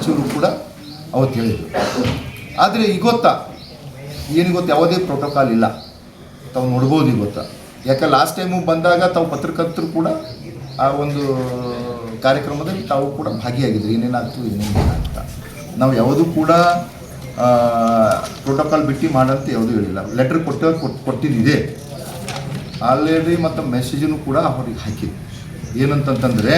ಸಚಿವರು ಕೂಡ ಅವತ್ತು ಹೇಳಿದರು. ಆದರೆ ಈಗ ಗೊತ್ತಾ ಏನು ಗೊತ್ತು, ಯಾವುದೇ ಪ್ರೋಟೋಕಾಲ್ ಇಲ್ಲ. ತಾವು ನೋಡ್ಬೋದು ಇವತ್ತು. ಯಾಕೆ ಲಾಸ್ಟ್ ಟೈಮು ಬಂದಾಗ ತಾವು ಪತ್ರಕರ್ತರು ಕೂಡ ಆ ಒಂದು ಕಾರ್ಯಕ್ರಮದಲ್ಲಿ ತಾವು ಕೂಡ ಭಾಗಿಯಾಗಿದ್ದರು. ಏನೇನಾಗ್ತು ಏನೇನಾಗ್ತಾ ನಾವು ಯಾವುದೂ ಕೂಡ ಪ್ರೋಟೋಕಾಲ್ ಬಿಟ್ಟು ಮಾಡಂತ ಯಾವುದೂ ಹೇಳಿಲ್ಲ. ಲೆಟ್ರ್ ಕೊಟ್ಟಿದ್ದಿದೆ ಆಲ್ರೆಡಿ, ಮತ್ತು ಮೆಸೇಜನ್ನು ಕೂಡ ಅವ್ರಿಗೆ ಹಾಕಿದ್ದು. ಏನಂತಂತಂದರೆ,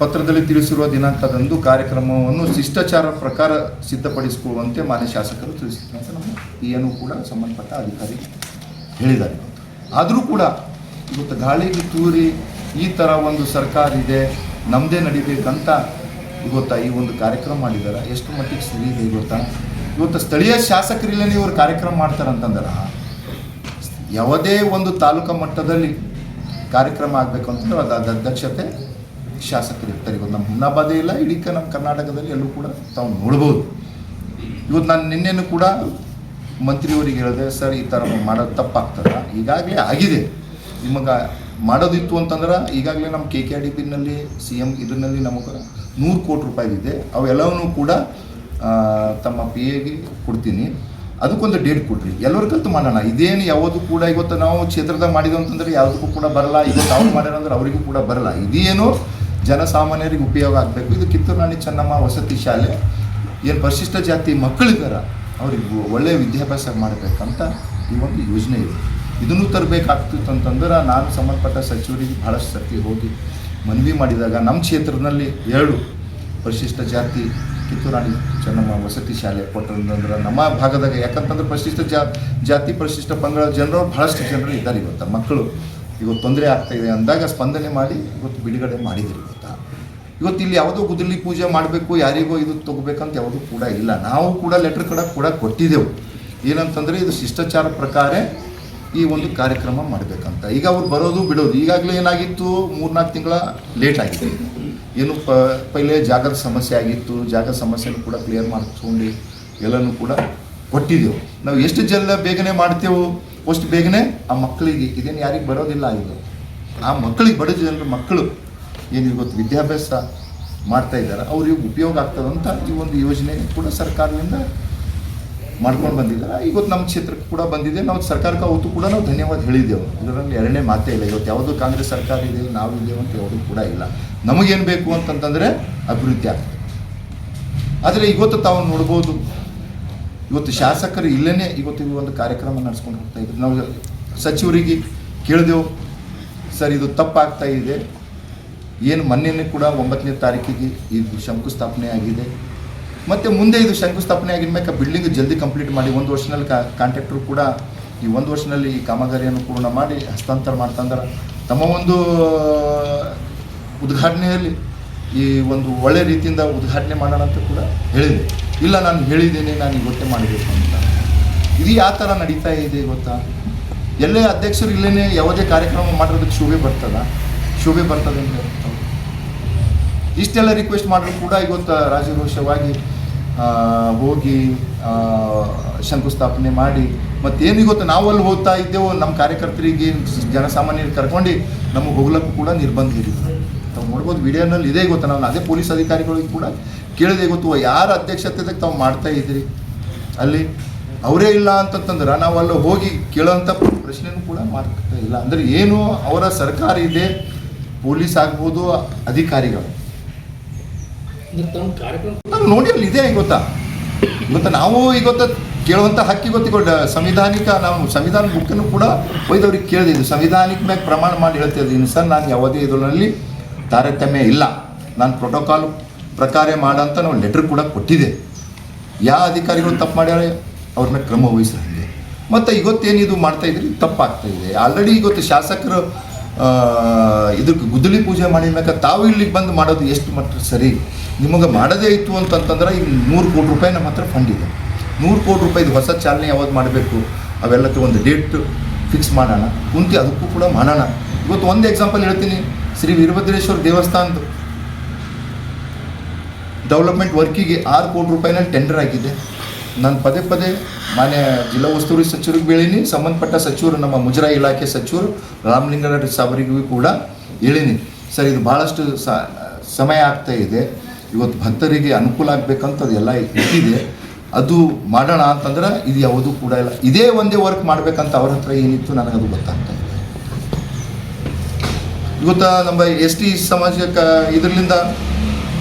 ಪತ್ರದಲ್ಲಿ ತಿಳಿಸಿರುವ ದಿನಾಂಕದಂದು ಕಾರ್ಯಕ್ರಮವನ್ನು ಶಿಷ್ಟಾಚಾರ ಪ್ರಕಾರ ಸಿದ್ಧಪಡಿಸಿಕೊಳ್ಳುವಂತೆ ಮಾನ್ಯ ಶಾಸಕರು ತಿಳಿಸಿದ್ದಾರೆ ಅಂತ ನಮ್ಮ ಏನು ಕೂಡ ಸಂಬಂಧಪಟ್ಟ ಅಧಿಕಾರಿ ಹೇಳಿದ್ದಾರೆ. ಆದರೂ ಕೂಡ ಇವತ್ತು ಗಾಳಿಗೆ ತೂರಿ ಈ ಥರ ಒಂದು ಸರ್ಕಾರ ಇದೆ, ನಮ್ಮದೇ ನಡಿಬೇಕಂತ ಇವತ್ತು ಈ ಒಂದು ಕಾರ್ಯಕ್ರಮ ಮಾಡಿದ್ದಾರೆ. ಎಷ್ಟು ಮಟ್ಟಿಗೆ ಸರಿ ಇದೆ ಗೊತ್ತಾ? ಇವತ್ತು ಸ್ಥಳೀಯ ಶಾಸಕರಿಲ್ಲೇ ಇವರು ಕಾರ್ಯಕ್ರಮ ಮಾಡ್ತಾರಂತಂದ್ರೆ, ಯಾವುದೇ ಒಂದು ತಾಲೂಕು ಮಟ್ಟದಲ್ಲಿ ಕಾರ್ಯಕ್ರಮ ಆಗಬೇಕು ಅಂತಂದ್ರೆ ಅದು ಅಧ್ಯಕ್ಷತೆ ಶಾಸಕರು ಇರ್ತಾರೆ. ಇವತ್ತು ನಮ್ಮ ಹುಮ್ನಾಬಾದೇ ಇಲ್ಲ, ಇಡೀ ನಮ್ಮ ಕರ್ನಾಟಕದಲ್ಲಿ ಎಲ್ಲೂ ಕೂಡ ತಾವು ನೋಡ್ಬೋದು. ಇವತ್ತು ನಾನು ನಿನ್ನೆನೂ ಕೂಡ ಮಂತ್ರಿಯವರಿಗೆ ಹೇಳಿದೆ, ಸರ್ ಈ ಥರ ಮಾಡೋದು ತಪ್ಪಾಗ್ತದೆ, ಈಗಾಗಲೇ ಆಗಿದೆ, ನಿಮಗೆ ಮಾಡೋದಿತ್ತು ಅಂತಂದ್ರೆ ಈಗಾಗಲೇ ನಮ್ಮ KKRDBನಲ್ಲಿ CM ಇದರಲ್ಲಿ ನಮಗೆ 100 ಕೋಟಿ ರೂಪಾಯಿ ಇದೆ. ಅವೆಲ್ಲವನ್ನೂ ಕೂಡ ತಮ್ಮ PAಗೆ ಕೊಡ್ತೀನಿ, ಅದಕ್ಕೊಂದು ಡೇಟ್ ಕೊಡ್ರಿ, ಎಲ್ಲರ ಕಲ್ತು ಮಾಡೋಣ. ಇದೇನು ಯಾವುದು ಕೂಡ ಇವತ್ತು ನಾವು ಕ್ಷೇತ್ರದಾಗ ಮಾಡಿದೋ ಅಂತಂದರೆ ಯಾವುದಕ್ಕೂ ಕೂಡ ಬರಲ್ಲ. ಇವತ್ತು ಅವ್ರು ಮಾಡ್ಯಾರಂದ್ರೆ ಅವರಿಗೂ ಕೂಡ ಬರಲ್ಲ. ಇದೇನು ಜನಸಾಮಾನ್ಯರಿಗೆ ಉಪಯೋಗ ಆಗಬೇಕು. ಇದು ಕಿತ್ತೂರು ರಾಣಿ ಚೆನ್ನಮ್ಮ ವಸತಿ ಶಾಲೆ ಏನು ಪರಿಶಿಷ್ಟ ಜಾತಿ ಮಕ್ಕಳಿದ್ದಾರೆ ಅವ್ರಿಗೆ ಒಳ್ಳೆಯ ವಿದ್ಯಾಭ್ಯಾಸ ಮಾಡಬೇಕಂತ ಈ ಒಂದು ಯೋಜನೆ ಇದೆ. ಇದನ್ನು ತರಬೇಕಾಗ್ತಿತ್ತು ಅಂತಂದ್ರೆ ನಾನು ಸಂಬಂಧಪಟ್ಟ ಸಚಿವರಿಗೆ ಭಾಳಷ್ಟು ಸರ್ತಿ ಹೋಗಿ ಮನವಿ ಮಾಡಿದಾಗ ನಮ್ಮ ಕ್ಷೇತ್ರದಲ್ಲಿ 2 ಪರಿಶಿಷ್ಟ ಜಾತಿ ಕಿತ್ತೂರು ರಾಣಿ ಚೆನ್ನಮ್ಮ ವಸತಿ ಶಾಲೆ ಕೊಟ್ಟರಂದ್ರೆ ನಮ್ಮ ಭಾಗದಾಗ, ಯಾಕಂತಂದ್ರೆ ಪರಿಶಿಷ್ಟ ಜಾತಿ ಪರಿಶಿಷ್ಟ ಪಂಗಡ ಜನರು ಭಾಳಷ್ಟು ಜನರು ಇದ್ದಾರೆ. ಇವತ್ತು ಮಕ್ಕಳು ಇವತ್ತು ತೊಂದರೆ ಆಗ್ತಾಯಿದೆ ಅಂದಾಗ ಸ್ಪಂದನೆ ಮಾಡಿ ಇವತ್ತು ಬಿಡುಗಡೆ ಮಾಡಿದ್ರು. ಇವತ್ತು ಇಲ್ಲಿ ಯಾವುದೋ ಗುದ್ದಲಿ ಪೂಜೆ ಮಾಡಬೇಕು, ಯಾರಿಗೋ ಇದು ತೊಗೋಬೇಕಂತ ಯಾವುದೂ ಕೂಡ ಇಲ್ಲ. ನಾವು ಕೂಡ ಲೆಟ್ರ್ ಕೂಡ ಕೊಟ್ಟಿದ್ದೆವು. ಏನಂತಂದರೆ ಇದು ಶಿಷ್ಟಾಚಾರ ಪ್ರಕಾರ ಈ ಒಂದು ಕಾರ್ಯಕ್ರಮ ಮಾಡಬೇಕಂತ. ಈಗ ಅವ್ರು ಬರೋದು ಬಿಡೋದು ಈಗಾಗಲೇ ಏನಾಗಿತ್ತು, 3-4 ತಿಂಗಳ ಲೇಟ್ ಆಗಿದೆ. ಏನು ಪೈಲೆ ಜಾಗದ ಸಮಸ್ಯೆ ಆಗಿತ್ತು, ಜಾಗದ ಸಮಸ್ಯೆನೂ ಕೂಡ ಕ್ಲಿಯರ್ ಮಾಡ್ಕೊಂಡು ಎಲ್ಲನೂ ಕೂಡ ಕೊಟ್ಟಿದ್ದೆವು. ನಾವು ಎಷ್ಟು ಬೇಗನೆ ಮಾಡ್ತೇವೆ ಅಷ್ಟು ಬೇಗನೆ ಆ ಮಕ್ಕಳಿಗೆ, ಇದೇನು ಯಾರಿಗೆ ಬರೋದಿಲ್ಲ, ಇದು ಆ ಮಕ್ಕಳಿಗೆ ಬಡ ಜನರ ಮಕ್ಕಳು ಏನು ಇವತ್ತು ವಿದ್ಯಾಭ್ಯಾಸ ಮಾಡ್ತಾ ಇದ್ದಾರೆ ಅವ್ರಿಗೆ ಉಪಯೋಗ ಆಗ್ತದಂತ ಈ ಒಂದು ಯೋಜನೆ ಕೂಡ ಸರ್ಕಾರದಿಂದ ಮಾಡ್ಕೊಂಡು ಬಂದಿದ್ದಾರೆ. ಇವತ್ತು ನಮ್ಮ ಕ್ಷೇತ್ರಕ್ಕೆ ಕೂಡ ಬಂದಿದೆ. ನಾವು ಸರ್ಕಾರಕ್ಕೆ ಅವತ್ತು ಕೂಡ ನಾವು ಧನ್ಯವಾದ ಹೇಳಿದ್ದೆವು. ಇದರಲ್ಲಿ ಎರಡನೇ ಮಾತೇ ಇಲ್ಲ. ಇವತ್ತು ಯಾವುದೋ ಕಾಂಗ್ರೆಸ್ ಸರ್ಕಾರ ಇದೆ, ನಾವು ಇದ್ದೇವೆ ಅಂತ ಯಾವುದೂ ಕೂಡ ಇಲ್ಲ. ನಮಗೇನು ಬೇಕು ಅಂತಂತಂದರೆ ಅಭಿವೃದ್ಧಿ ಆಗ್ತದೆ. ಆದರೆ ಇವತ್ತು ತಾವು ನೋಡ್ಬೋದು, ಇವತ್ತು ಶಾಸಕರು ಇಲ್ಲೇ ಇವತ್ತು ಒಂದು ಕಾರ್ಯಕ್ರಮ ನಡೆಸ್ಕೊಂಡು ಹೋಗ್ತಾ ಇದ್ರು. ನಾವು ಸಚಿವರಿಗೆ ಕೇಳಿದೆವು, ಸರ್ ಇದು ತಪ್ಪಾಗ್ತಾ ಇದೆ, ಏನು ಮೊನ್ನೆನೇ ಕೂಡ 9ನೇ ತಾರೀಕಿಗೆ ಇದು ಶಂಕುಸ್ಥಾಪನೆ ಆಗಿದೆ, ಮತ್ತು ಮುಂದೆ ಇದು ಶಂಕುಸ್ಥಾಪನೆ ಆಗಿದ್ಮೇಲೆ ಬಿಲ್ಡಿಂಗ್ ಜಲ್ದಿ ಕಂಪ್ಲೀಟ್ ಮಾಡಿ 1 ವರ್ಷದಲ್ಲಿ ಕಾಂಟ್ರಾಕ್ಟರು ಕೂಡ ಈ 1 ವರ್ಷದಲ್ಲಿ ಈ ಕಾಮಗಾರಿಯನ್ನು ಪೂರ್ಣ ಮಾಡಿ ಹಸ್ತಾಂತರ ಮಾಡ್ತಂದ್ರೆ ತಮ್ಮ ಒಂದು ಉದ್ಘಾಟನೆಯಲ್ಲಿ ಈ ಒಂದು ಒಳ್ಳೆ ರೀತಿಯಿಂದ ಉದ್ಘಾಟನೆ ಮಾಡೋಣ ಅಂತ ಕೂಡ ಹೇಳಿದೆ. ಇಲ್ಲ, ನಾನು ಹೇಳಿದ್ದೇನೆ, ನಾನು ಇವತ್ತೇ ಮಾಡಬೇಕು ಅಂತ. ಇದು ಯಾವ ಥರ ನಡೀತಾ ಇದೆ ಗೊತ್ತಾ? ಎಲ್ಲೇ ಅಧ್ಯಕ್ಷರು ಇಲ್ಲೇ ಯಾವುದೇ ಕಾರ್ಯಕ್ರಮ ಮಾಡೋದಕ್ಕೆ ಶೋಭೆ ಬರ್ತದೆ ಅಂತ ಇಷ್ಟೆಲ್ಲ ರಿಕ್ವೆಸ್ಟ್ ಮಾಡಿದ್ರು ಕೂಡ ಇವತ್ತು ರಾಜರೋಷವಾಗಿ ಹೋಗಿ ಶಂಕುಸ್ಥಾಪನೆ ಮಾಡಿ ಮತ್ತೇನು ಇವತ್ತು ನಾವು ಅಲ್ಲಿ ಹೋಗ್ತಾ ಇದ್ದೇವೋ ನಮ್ಮ ಕಾರ್ಯಕರ್ತರಿಗೆ ಜನಸಾಮಾನ್ಯರಿಗೆ ಕರ್ಕೊಂಡು ನಮಗೆ ಹೋಗ್ಲಿಕ್ಕೂ ಕೂಡ ನಿರ್ಬಂಧ ಇರುತ್ತೆ. ತಾವು ನೋಡ್ಬೋದು ವಿಡಿಯೋನಲ್ಲಿ ಇದೆ. ಇವತ್ತು ನಾವು ಅದೇ ಪೊಲೀಸ್ ಅಧಿಕಾರಿಗಳಿಗೆ ಕೂಡ ಕೇಳಿದೆ, ಇವತ್ತು ಯಾರ ಅಧ್ಯಕ್ಷತೆದಾಗ ತಾವು ಮಾಡ್ತಾ ಇದ್ದೀರಿ, ಅಲ್ಲಿ ಅವರೇ ಇಲ್ಲ ಅಂತಂತಂದ್ರೆ ನಾವು ಅಲ್ಲಿ ಹೋಗಿ ಕೇಳೋಂಥ ಪ್ರಶ್ನೆನೂ ಕೂಡ ಮಾಡ್ತಾ ಇಲ್ಲ. ಅಂದರೆ ಏನು ಅವರ ಸರ್ಕಾರ ಇದೆ, ಪೊಲೀಸ್ ಆಗ್ಬೋದು, ಅಧಿಕಾರಿಗಳು ನಾವು ನೋಡಿ ಅಲ್ಲಿ ಇದೆ. ಗೊತ್ತಾ ನಾವು ಇವತ್ತು ಕೇಳುವಂಥ ಹಕ್ಕಿ ಗೊತ್ತಿಗೊಡ್ಡ ಸಂವಿಧಾನಿಕ, ನಾವು ಸಂವಿಧಾನ ಬುಕ್ಕನ್ನು ಕೂಡ ಒಯ್ದವ್ರಿಗೆ ಕೇಳಿದ್ದು, ಸಂವಿಧಾನಿಕ ಮ್ಯಾಗ ಪ್ರಮಾಣ ಮಾಡಿ ಹೇಳ್ತಿದ್ದೀನಿ ಸರ್, ನಾನು ಯಾವುದೇ ಇದರಲ್ಲಿ ತಾರತಮ್ಯ ಇಲ್ಲ, ನಾನು ಪ್ರೋಟೋಕಾಲ್ ಪ್ರಕಾರ ಮಾಡಂತ ನಾವು ಲೆಟ್ರ್ ಕೂಡ ಕೊಟ್ಟಿದೆ. ಯಾವ ಅಧಿಕಾರಿಗಳು ತಪ್ಪು ಮಾಡ್ಯಾರ ಅವ್ರ ಮೇಲೆ ಕ್ರಮ ವಹಿಸಂಗೆ. ಮತ್ತು ಇವತ್ತೇನು ಇದು ಮಾಡ್ತಾಯಿದ್ರಿ ತಪ್ಪಾಗ್ತಾಯಿದೆ. ಆಲ್ರೆಡಿ ಇವತ್ತು ಶಾಸಕರು ಇದಕ್ಕೆ ಗುದ್ದಲಿ ಪೂಜೆ ಮಾಡಿದ್ಮ್ಯಾಕ ತಾವು ಇಲ್ಲಿಗೆ ಬಂದು ಮಾಡೋದು ಎಷ್ಟು ಮಟ್ಟ ಸರಿ? ನಿಮಗೆ ಮಾಡೋದೇ ಇತ್ತು ಅಂತಂತಂದ್ರೆ ಈಗ 100 ಕೋಟಿ ರೂಪಾಯಿ ನಮ್ಮ ಹತ್ರ ಫಂಡ್ ಇದೆ. 100 ಕೋಟಿ ರೂಪಾಯಿದು ಹೊಸ ಚಾಲನೆ ಯಾವ್ದು ಮಾಡಬೇಕು ಅವೆಲ್ಲಕ್ಕೆ ಒಂದು ಡೇಟ್ ಫಿಕ್ಸ್ ಮಾಡೋಣ, ಕುಂತು ಅದಕ್ಕೂ ಕೂಡ ಮಾಡೋಣ. ಇವತ್ತು ಒಂದು ಎಕ್ಸಾಂಪಲ್ ಹೇಳ್ತೀನಿ, ಶ್ರೀ ವೀರಭದ್ರೇಶ್ವರ ದೇವಸ್ಥಾನದ ಡೆವಲಪ್ಮೆಂಟ್ ವರ್ಕಿಗೆ 6 ಕೋಟಿ ರೂಪಾಯಿನಲ್ಲಿ ಟೆಂಡರ್ ಆಗಿದೆ. ನಾನು ಪದೇ ಮಾನ್ಯ ಜಿಲ್ಲಾ ಉಸ್ತುವಾರಿ ಸಚಿವರಿಗೆ ಹೇಳೀನಿ, ಸಂಬಂಧಪಟ್ಟ ಸಚಿವರು ನಮ್ಮ ಮುಜರಾಯಿ ಇಲಾಖೆ ಸಚಿವರು ರಾಮಲಿಂಗಾರೆಡ್ಡಿ ಸಾಬರಿಗೂ ಕೂಡ ಹೇಳೀನಿ, ಸರ್ ಇದು ಭಾಳಷ್ಟು ಸಮಯ ಆಗ್ತಾ ಇದೆ, ಇವತ್ತು ಭಕ್ತರಿಗೆ ಅನುಕೂಲ ಆಗಬೇಕಂತ ಅದೆಲ್ಲ ಇಟ್ಟಿದೆ. ಅದು ಮಾಡೋಣ ಅಂತಂದ್ರೆ ಇದು ಯಾವುದೂ ಕೂಡ ಇಲ್ಲ. ಇದೇ ಒಂದೇ ವರ್ಕ್ ಮಾಡಬೇಕಂತ ಅವ್ರ ಹತ್ರ ಏನಿತ್ತು ನನಗದು ಗೊತ್ತಾಗ್ತದೆ. ಇವತ್ತು ನಮ್ಮ ST ಸಮಾಜಕ್ಕೆ ಇದರಿಂದ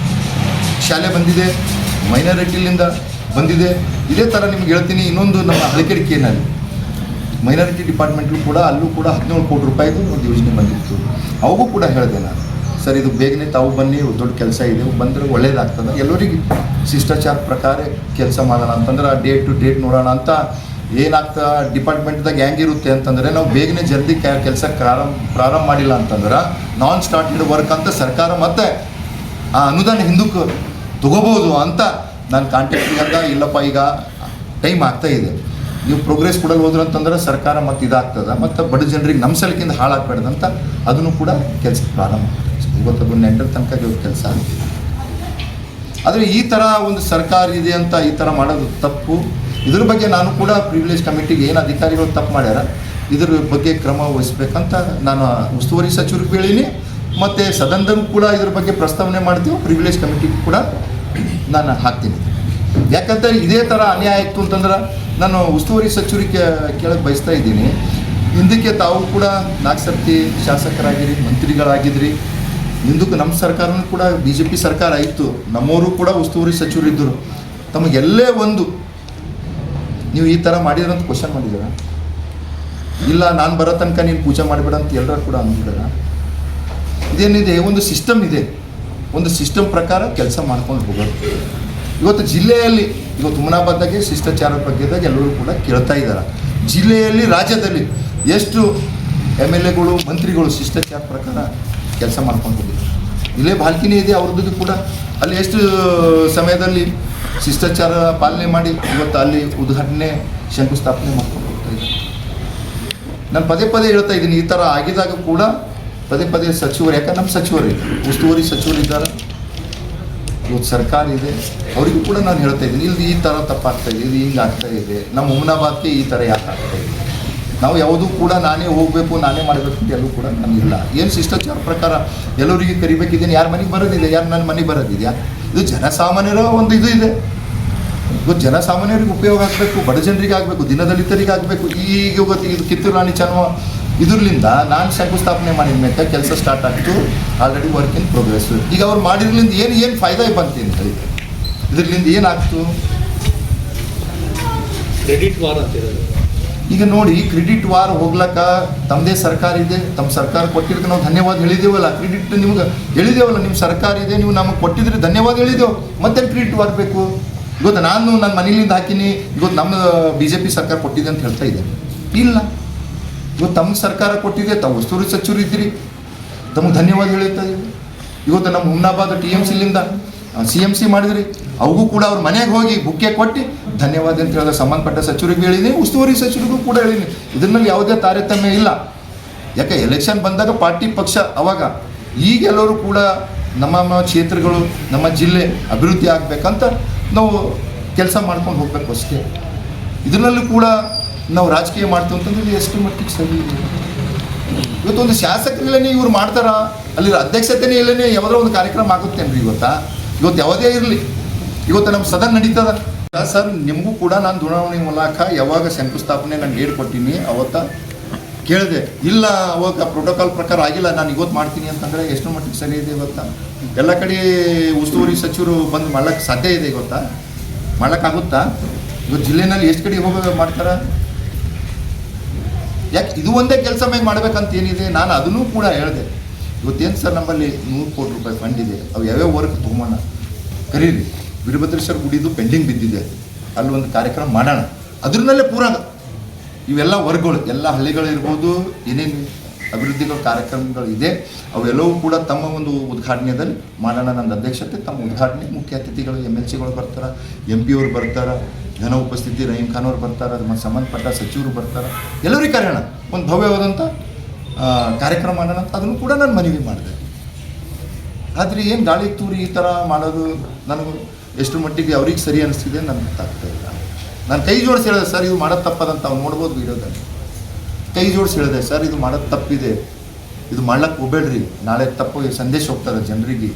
ಶಾಲೆ ಬಂದಿದೆ, ಮೈನಾರಿಟಿಲಿಂದ ಬಂದಿದೆ. ಇದೇ ಥರ ನಿಮ್ಗೆ ಹೇಳ್ತೀನಿ, ಇನ್ನೊಂದು ನಮ್ಮ ಹಳಕೇರಿಕೆಯಲ್ಲಿ ಮೈನಾರಿಟಿ ಡಿಪಾರ್ಟ್ಮೆಂಟ್ಲು ಕೂಡ ಅಲ್ಲೂ ಕೂಡ 17 ಕೋಟಿ ರೂಪಾಯಿದು ಒಂದು ಯೋಜನೆ ಬಂದಿತ್ತು. ಅವಾಗೂ ಕೂಡ ಹೇಳಿದೆ ನಾನು, ಸರ್ ಇದು ಬೇಗನೆ ತಾವು ಬನ್ನಿ, ದೊಡ್ಡ ಕೆಲಸ ಇದೆ, ಬಂದರೆ ಒಳ್ಳೇದಾಗ್ತದೆ, ಎಲ್ಲರಿಗೆ ಶಿಷ್ಟಾಚಾರ ಪ್ರಕಾರ ಕೆಲಸ ಮಾಡೋಣ ಅಂತಂದ್ರೆ ಡೇಟ್ ಟು ಡೇಟ್ ನೋಡೋಣ ಅಂತ. ಏನಾಗ್ತಾ ಡಿಪಾರ್ಟ್ಮೆಂಟ್ದಾಗ ಹೆಂಗಿರುತ್ತೆ ಅಂತಂದರೆ, ನಾವು ಬೇಗನೆ ಜಲ್ದಿ ಕೆಲಸ ಪ್ರಾರಂಭ ಮಾಡಿಲ್ಲ ಅಂತಂದ್ರೆ ನಾನ್ ಸ್ಟಾರ್ಟೆಡ್ ವರ್ಕ್ ಅಂತ ಸರ್ಕಾರ ಮತ್ತೆ ಆ ಅನುದಾನ ಹಿಂದಕ್ಕೆ ತಗೋಬೋದು ಅಂತ ನಾನು ಕಾಂಟ್ಯಾಕ್ಟಿಗೆ ಅಂದ. ಇಲ್ಲಪ್ಪ ಈಗ ಟೈಮ್ ಆಗ್ತಾ ಇದೆ, ನೀವು ಪ್ರೋಗ್ರೆಸ್ ಕೊಡಲು ಹೋದ್ರು ಅಂತಂದ್ರೆ ಸರ್ಕಾರ ಮತ್ತೆ ಇದಾಗ್ತದೆ, ಮತ್ತು ಬಡ ಜನರಿಗೆ ನಮ್ಮ ಸಲಕಿಂದ ಹಾಳಾಗಬೇಡ್ದಂತ ಅದನ್ನು ಕೂಡ ಕೆಲಸ ಪ್ರಾರಂಭ ಇವತ್ತು ಅದು 8 ತನಕ ಕೆಲಸ ಆಗಿದೆ. ಆದರೆ ಈ ಥರ ಒಂದು ಸರ್ಕಾರ ಇದೆ ಅಂತ ಈ ಥರ ಮಾಡೋದು ತಪ್ಪು. ಇದ್ರ ಬಗ್ಗೆ ನಾನು ಕೂಡ ಪ್ರಿವಿಲೇಜ್ ಕಮಿಟಿಗೆ ಏನು ಅಧಿಕಾರಿಗಳು ತಪ್ಪು ಮಾಡ್ಯಾರ ಇದ್ರ ಬಗ್ಗೆ ಕ್ರಮ ವಹಿಸ್ಬೇಕಂತ ನಾನು ಉಸ್ತುವಾರಿ ಸಚಿವರಿಗೆ ಹೇಳೀನಿ. ಮತ್ತು ಸದನದಲ್ಲೂ ಕೂಡ ಇದ್ರ ಬಗ್ಗೆ ಪ್ರಸ್ತಾವನೆ ಮಾಡ್ತೀವಿ, ಪ್ರಿವಿಲೇಜ್ ಕಮಿಟಿಗೆ ಕೂಡ ನಾನು ಹಾಕ್ತೀನಿ. ಯಾಕಂದರೆ ಇದೇ ಥರ ಅನ್ಯಾಯ ಆಯಿತು ಅಂತಂದ್ರೆ ನಾನು ಉಸ್ತುವಾರಿ ಸಚಿವರಿಗೆ ಕೇಳಕ್ಕೆ ಬಯಸ್ತಾ ಇದ್ದೀನಿ, ಹಿಂದಕ್ಕೆ ತಾವು ಕೂಡ 4 ಸರ್ತಿ ಶಾಸಕರಾಗಿರಿ, ಮಂತ್ರಿಗಳಾಗಿದ್ರಿ. ಹಿಂದಕ್ಕೆ ನಮ್ಮ ಸರ್ಕಾರನೂ ಕೂಡ BJP ಸರ್ಕಾರ ಇತ್ತು, ನಮ್ಮವರು ಕೂಡ ಉಸ್ತುವಾರಿ ಸಚಿವರಿದ್ದರು. ತಮಗೆಲ್ಲೇ ಒಂದು ನೀವು ಈ ಥರ ಮಾಡಿದ್ರೆ ಅಂತ ಕ್ವಶನ್ ಮಾಡಿದ್ದೀರ? ಇಲ್ಲ ನಾನು ಬರೋ ತನಕ ನೀನು ಪೂಜೆ ಮಾಡಿಬೇಡ ಅಂತ ಎಲ್ಲರೂ ಕೂಡ ಅಂದಿದ್ದಾರ? ಇದೇನಿದೆ, ಒಂದು ಸಿಸ್ಟಮ್ ಇದೆ, ಒಂದು ಸಿಸ್ಟಮ್ ಪ್ರಕಾರ ಕೆಲಸ ಮಾಡ್ಕೊಂಡು ಹೋಗೋದು. ಇವತ್ತು ಜಿಲ್ಲೆಯಲ್ಲಿ ಇವತ್ತು ಹುಮನಾಬಾದ್ದಾಗೆ ಶಿಷ್ಟಾಚಾರ ಬಗ್ಗೆದಾಗ ಎಲ್ಲರೂ ಕೂಡ ಕೇಳ್ತಾ ಇದ್ದಾರೆ. ಜಿಲ್ಲೆಯಲ್ಲಿ ರಾಜ್ಯದಲ್ಲಿ ಎಷ್ಟು MLAಗಳು ಮಂತ್ರಿಗಳು ಶಿಷ್ಟಾಚಾರ ಪ್ರಕಾರ ಕೆಲಸ ಮಾಡ್ಕೊಂಡು ಹೋಗಿದ್ದಾರೆ. ಇಲ್ಲೇ ಬಾಲ್ಕಿನಿ ಇದೆ ಅವ್ರದ್ದು ಕೂಡ, ಅಲ್ಲಿ ಎಷ್ಟು ಸಮಯದಲ್ಲಿ ಶಿಷ್ಟಾಚಾರ ಪಾಲನೆ ಮಾಡಿ ಇವತ್ತು ಅಲ್ಲಿ ಉದ್ಘಾಟನೆ ಶಂಕುಸ್ಥಾಪನೆ ಮಾಡ್ಕೊಂಡು ಹೋಗ್ತಾ ಇದ್ದಾರೆ. ನಾನು ಪದೇ ಹೇಳ್ತಾ ಇದ್ದೀನಿ, ಈ ಥರ ಆಗಿದಾಗ ಕೂಡ ಪದೇ ಸಚಿವರು, ಯಾಕಂದ್ರೆ ನಮ್ಮ ಸಚಿವರು ಉಸ್ತುವಾರಿ ಸಚಿವರಿದ್ದಾರೆ, ಇವತ್ತು ಸರ್ಕಾರ ಇದೆ, ಅವರಿಗೂ ಕೂಡ ನಾನು ಹೇಳ್ತಾ ಇದ್ದೀನಿ, ಇಲ್ಲಿ ಈ ಥರ ತಪ್ಪಾಗ್ತಾಯಿದೆ, ಇದು ಹಿಂಗೆ ಆಗ್ತಾಯಿದೆ, ನಮ್ಮ ಹುಮನಾಬಾದ್ಗೆ ಈ ಥರ ಯಾಕೆ ಆಗ್ತಾಯಿದೆ. ನಾವು ಯಾವುದೂ ಕೂಡ ನಾನೇ ಹೋಗಬೇಕು, ನಾನೇ ಮಾಡಬೇಕು ಅಂತ ಎಲ್ಲೂ ಕೂಡ ನಾನಿಲ್ಲ. ಏನು ಶಿಷ್ಟಾಚಾರ ಪ್ರಕಾರ ಎಲ್ಲರಿಗೆ ಕರಿಬೇಕಿದ್ದೀನಿ, ಯಾರ ಮನೆಗೆ ಬರೋದಿದೆ, ಯಾರು ನನ್ನ ಮನೆಗೆ ಬರೋದಿದೆಯಾ? ಇದು ಜನಸಾಮಾನ್ಯರ ಒಂದು ಇದು ಇದೆ. ಇವತ್ತು ಜನಸಾಮಾನ್ಯರಿಗೆ ಉಪಯೋಗ ಆಗಬೇಕು, ಬಡ ಜನರಿಗೆ ಆಗಬೇಕು, ದಿನದಲಿತರಿಗೆ ಆಗಬೇಕು. ಈಗ ಇವತ್ತು ಇದು ಕಿತ್ತೂರು ರಾಣಿ ಚೆನ್ನಮ್ಮ ಇದರಿಂದ ನಾನು ಶಂಕುಸ್ಥಾಪನೆ ಮಾಡಿದ ಮೇಲೆ ಕೆಲಸ ಸ್ಟಾರ್ಟ್ ಆಗ್ತು, ಆಲ್ರೆಡಿ ವರ್ಕ್ ಇನ್ ಪ್ರೋಗ್ರೆಸ್. ಈಗ ಅವ್ರು ಮಾಡಿದ್ರಿಂದ ಏನು ಫಾಯ್ದಾ ಬಂತು ಅಂತ ಹೇಳಿ, ಇದರಿಂದ ಏನಾಗ್ತು? Credit war ಅಂತಿರೋದು. ಈಗ ನೋಡಿ, ಕ್ರೆಡಿಟ್ ವಾರ್ ಹೋಗ್ಲಕ್ಕ ತಮ್ಮದೇ ಸರ್ಕಾರ ಇದೆ, ತಮ್ಮ ಸರ್ಕಾರ ಕೊಟ್ಟಿದ್ದಕ್ಕೆ ನಾವು ಧನ್ಯವಾದ ಹೇಳಿದೇವಲ್ಲ. ಕ್ರೆಡಿಟ್ ನಿಮ್ಗೆ ಹೇಳಿದೇವಲ್ಲ, ನಿಮ್ಮ ಸರ್ಕಾರ ಇದೆ, ನೀವು ನಮಗೆ ಕೊಟ್ಟಿದ್ರೆ ಧನ್ಯವಾದ ಹೇಳಿದೆವು, ಮತ್ತೆ ಕ್ರೆಡಿಟ್ ವಾರ್ ಬೇಕು? ಇವತ್ತು ನಾನು ನನ್ನ ಮನೆಯಿಂದ ಹಾಕಿನಿ, ಇವತ್ತು ನಮ್ಮ BJP ಸರ್ಕಾರ ಕೊಟ್ಟಿದೆ ಅಂತ ಹೇಳ್ತಾ ಇದ್ದೇನೆ? ಇಲ್ಲ, ಇವತ್ತು ತಮ್ಮ ಸರ್ಕಾರ ಕೊಟ್ಟಿದೆ, ತಾವು ಉಸ್ತುವಾರಿ ಸಚಿವರು ಇದ್ದೀರಿ, ತಮಗೆ ಧನ್ಯವಾದ ಹೇಳ್ತಾ ಇದ್ದೀವಿ. ಇವತ್ತು ನಮ್ಮ ಹುಮನಾಬಾದ್ TMCಲಿಂದ CMC ಮಾಡಿದ್ರಿ, ಅವಗೂ ಕೂಡ ಅವ್ರ ಮನೆಗೆ ಹೋಗಿ ಬುಕ್ಕೆ ಕೊಟ್ಟು ಧನ್ಯವಾದ ಅಂತ ಹೇಳಿದ್ರೆ ಸಂಬಂಧಪಟ್ಟ ಸಚಿವರಿಗೆ ಹೇಳಿದ್ದೀನಿ, ಉಸ್ತುವಾರಿ ಸಚಿವರಿಗೂ ಕೂಡ ಹೇಳಿದ್ದೀನಿ. ಇದರಲ್ಲಿ ಯಾವುದೇ ತಾರತಮ್ಯ ಇಲ್ಲ. ಯಾಕೆ ಎಲೆಕ್ಷನ್ ಬಂದಾಗ ಪಾರ್ಟಿ ಪಕ್ಷ ಅವಾಗ, ಈಗೆಲ್ಲರೂ ಕೂಡ ನಮ್ಮ ಕ್ಷೇತ್ರಗಳು, ನಮ್ಮ ಜಿಲ್ಲೆ ಅಭಿವೃದ್ಧಿ ಆಗಬೇಕಂತ ನಾವು ಕೆಲಸ ಮಾಡ್ಕೊಂಡು ಹೋಗ್ಬೇಕು ಅಷ್ಟೇ. ಇದರಲ್ಲೂ ಕೂಡ ನಾವು ರಾಜಕೀಯ ಮಾಡ್ತೀವಿ ಅಂತಂದ್ರೆ ಎಷ್ಟು ಮಟ್ಟಿಗೆ ಸರಿ ಇದೆ? ಇವತ್ತೊಂದು ಶಾಸಕರಲ್ಲೇ ಇವ್ರು ಮಾಡ್ತಾರ, ಅಲ್ಲಿ ಅಧ್ಯಕ್ಷತೆನೇ ಇಲ್ಲೇ ಯಾವುದೋ ಒಂದು ಕಾರ್ಯಕ್ರಮ ಆಗುತ್ತೇನ್ರಿ? ಇವತ್ತು ಯಾವುದೇ ಇರಲಿ, ಇವತ್ತು ನಮ್ಮ ಸದನ ನಡೀತದ ಸರ್. ನಿಮಗೂ ಕೂಡ ನಾನು ದೂರವಾಣಿ ಮೂಲಕ ಯಾವಾಗ ಶಂಕುಸ್ಥಾಪನೆ ನಾನು ಡೇಟ್ ಕೊಟ್ಟಿನಿ ಅವತ್ತ ಕೇಳಿದೆ. ಇಲ್ಲ, ಅವಾಗ ಪ್ರೋಟೋಕಾಲ್ ಪ್ರಕಾರ ಆಗಿಲ್ಲ, ನಾನು ಇವತ್ತು ಮಾಡ್ತೀನಿ ಅಂತಂದರೆ ಎಷ್ಟು ಮಟ್ಟಿಗೆ ಸರಿ ಇದೆ? ಇವತ್ತು ಎಲ್ಲ ಕಡೆ ಉಸ್ತುವಾರಿ ಸಚಿವರು ಬಂದು ಮಾಡ್ಲಿಕ್ಕೆ ಸಾಧ್ಯ ಇದೆ, ಇವತ್ತು ಮಾಡೋಕ್ಕಾಗುತ್ತಾ? ಇವತ್ತು ಜಿಲ್ಲೆನಲ್ಲಿ ಎಷ್ಟು ಕಡೆ ಹೋಗಿ ಮಾಡ್ತಾರೆ? ಯಾಕೆ ಇದು ಒಂದೇ ಕೆಲಸ ಮೇಲೆ ಮಾಡ್ಬೇಕಂತ ಏನಿದೆ? ನಾನು ಅದನ್ನೂ ಕೂಡ ಹೇಳಿದೆ. ಇವತ್ತೇನು ಸರ್, ನಮ್ಮಲ್ಲಿ 100 ಕೋಟಿ ರೂಪಾಯಿ ಫಂಡ್ ಇದೆ, ಅವು ಯಾವ್ಯಾವ ವರ್ಕ್ ತೊಗೊಂಬೋಣ, ಕರೀರಿ. ವೀರಭದ್ರೇಶ್ವರ ಗುಡಿದು ಪೆಂಡಿಂಗ್ ಬಿದ್ದಿದೆ, ಅಲ್ಲಿ ಒಂದು ಕಾರ್ಯಕ್ರಮ ಮಾಡೋಣ. ಅದ್ರನ್ನಲ್ಲೇ ಪೂರ ಇವೆಲ್ಲ ವರ್ಗಗಳು, ಎಲ್ಲ ಹಳ್ಳಿಗಳಿರ್ಬೋದು, ಏನೇನು ಅಭಿವೃದ್ಧಿಗಳ ಕಾರ್ಯಕ್ರಮಗಳು ಇದೆ ಅವೆಲ್ಲವೂ ಕೂಡ ತಮ್ಮ ಒಂದು ಉದ್ಘಾಟನೆಯಲ್ಲಿ ಮಾಡೋಣ. ನನ್ನ ಅಧ್ಯಕ್ಷತೆ ತಮ್ಮ ಉದ್ಘಾಟನೆ, ಮುಖ್ಯ ಅತಿಥಿಗಳು MLCಗಳು ಬರ್ತಾರೆ, MP ಅವರು ಬರ್ತಾರೆ, ಘನ ಉಪಸ್ಥಿತಿ ರಹೀಂ ಖಾನ್ ಅವ್ರು ಬರ್ತಾರೆ, ಮತ್ತು ಸಂಬಂಧಪಟ್ಟ ಸಚಿವರು ಬರ್ತಾರೆ, ಎಲ್ಲರಿಗೂ ಕರೆಯೋಣ, ಒಂದು ಭವ್ಯವಾದಂಥ ಕಾರ್ಯಕ್ರಮ ಮಾಡೋಣ ಅಂತ ಅದನ್ನು ಕೂಡ ನಾನು ಮನವಿ ಮಾಡಿದೆ. ಆದರೆ ಏನು ಗಾಳಿ ತೂರಿ ಈ ಥರ ಮಾಡೋದು ನನಗೂ ಎಷ್ಟು ಮಟ್ಟಿಗೆ ಅವ್ರಿಗೆ ಸರಿ ಅನಿಸ್ತಿದೆ ನನಗೆ ಗೊತ್ತಾಗ್ತಾ ಇಲ್ಲ. ನಾನು ಕೈ ಜೋಡಿಸಿ ಹೇಳಿದೆ, ಸರ್ ಇದು ಮಾಡೋದು ತಪ್ಪದಂತ ಅವ್ನು ನೋಡ್ಬೋದು ವಿಡಿಯೋದಲ್ಲಿ. ಕೈ ಜೋಡಿಸಿ ಹೇಳಿದೆ, ಸರ್ ಇದು ಮಾಡೋದು ತಪ್ಪಿದೆ, ಇದು ಮಾಡ್ಲಿಕ್ಕೆ ಹೋಗ್ಬೇಡ್ರಿ, ನಾಳೆ ತಪ್ಪು ಸಂದೇಶ ಹೋಗ್ತದೆ ಜನರಿಗೆ.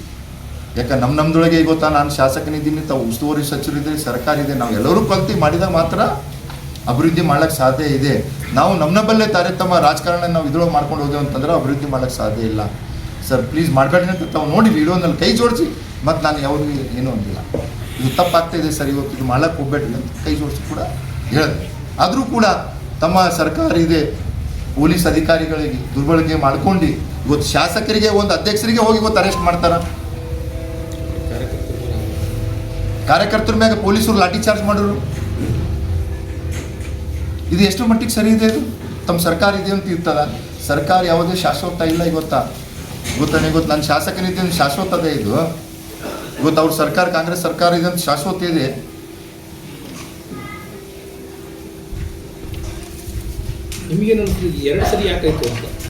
ಯಾಕೆ ನಮ್ಮದೊಳಗೆ ಗೊತ್ತಾ, ನಾನು ಶಾಸಕನಿದ್ದೀನಿ, ತಾವು ಉಸ್ತುವಾರಿ ಸಚಿವರಿದ್ದೀರಿ, ಸರ್ಕಾರ ಇದೆ, ನಾವು ಎಲ್ಲರೂ ಕಲ್ತು ಮಾಡಿದಾಗ ಮಾತ್ರ ಅಭಿವೃದ್ಧಿ ಮಾಡೋಕ್ಕೆ ಸಾಧ್ಯ ಇದೆ. ನಾವು ನಮ್ಮನ್ನಬಲ್ಲೇ ತಾರತಮ್ಯ ರಾಜಕಾರಣ ನಾವು ಇದ್ರೊಳಗೆ ಮಾಡ್ಕೊಂಡು ಹೋದೇವು ಅಂತಂದ್ರೆ ಅಭಿವೃದ್ಧಿ ಮಾಡೋಕ್ಕೆ ಸಾಧ್ಯ ಇಲ್ಲ. ಸರ್ ಪ್ಲೀಸ್ ಮಾಡಬೇಡಿ ಅಂತ ತಾವು ನೋಡಿ ವಿಡಿಯೋನಲ್ಲಿ ಕೈ ಜೋಡಿಸಿ, ಮತ್ತು ನಾನು ಯಾವ್ದು ಏನೂ ಅಂದಿಲ್ಲ, ಇದು ತಪ್ಪಾಗ್ತಾಯಿದೆ ಸರ್, ಇವತ್ತು ಇದು ಮಾಡೋಕ್ಕೆ ಹೋಗ್ಬೇಡ್ರಿ ಅಂತ ಕೈ ಜೋಡಿಸಿ ಕೂಡ ಹೇಳಿದೆ. ಆದರೂ ಕೂಡ ತಮ್ಮ ಸರ್ಕಾರ ಇದೆ, ಪೊಲೀಸ್ ಅಧಿಕಾರಿಗಳಿಗೆ ದುರ್ಬಳಕೆ ಮಾಡ್ಕೊಂಡು ಇವತ್ತು ಶಾಸಕರಿಗೆ, ಒಂದು ಅಧ್ಯಕ್ಷರಿಗೆ ಹೋಗಿ ಇವತ್ತು ಅರೆಸ್ಟ್ ಮಾಡ್ತಾರೆ. ಕಾರ್ಯಕರ್ತರ ಮ್ಯಾಗ ಪೊಲೀಸರು ಲಾಠಿ ಚಾರ್ಜ್ ಮಾಡೋರು. ಇದು ಎಷ್ಟು ಮಟ್ಟಿಗೆ ಸರಿ ಇದೆ? ಇದು ತಮ್ಮ ಸರ್ಕಾರ ಇದೆ ಅಂತ ಇರ್ತದ. ಸರ್ಕಾರ ಯಾವುದೇ ಶಾಶ್ವತ ಇಲ್ಲ. ಇವತ್ತು ನನ್ನ ಶಾಸಕನಿದೆ ಶಾಶ್ವತದ ಇದು. ಇವತ್ತು ಅವ್ರ ಸರ್ಕಾರ, ಕಾಂಗ್ರೆಸ್ ಸರ್ಕಾರ ಇದೆ ಅಂತ ಶಾಶ್ವತ ಇದೆ. ನಿಮಗೇನು 2 ಸರಿ ಯಾಕಾಯ್ತು ಅಂತ?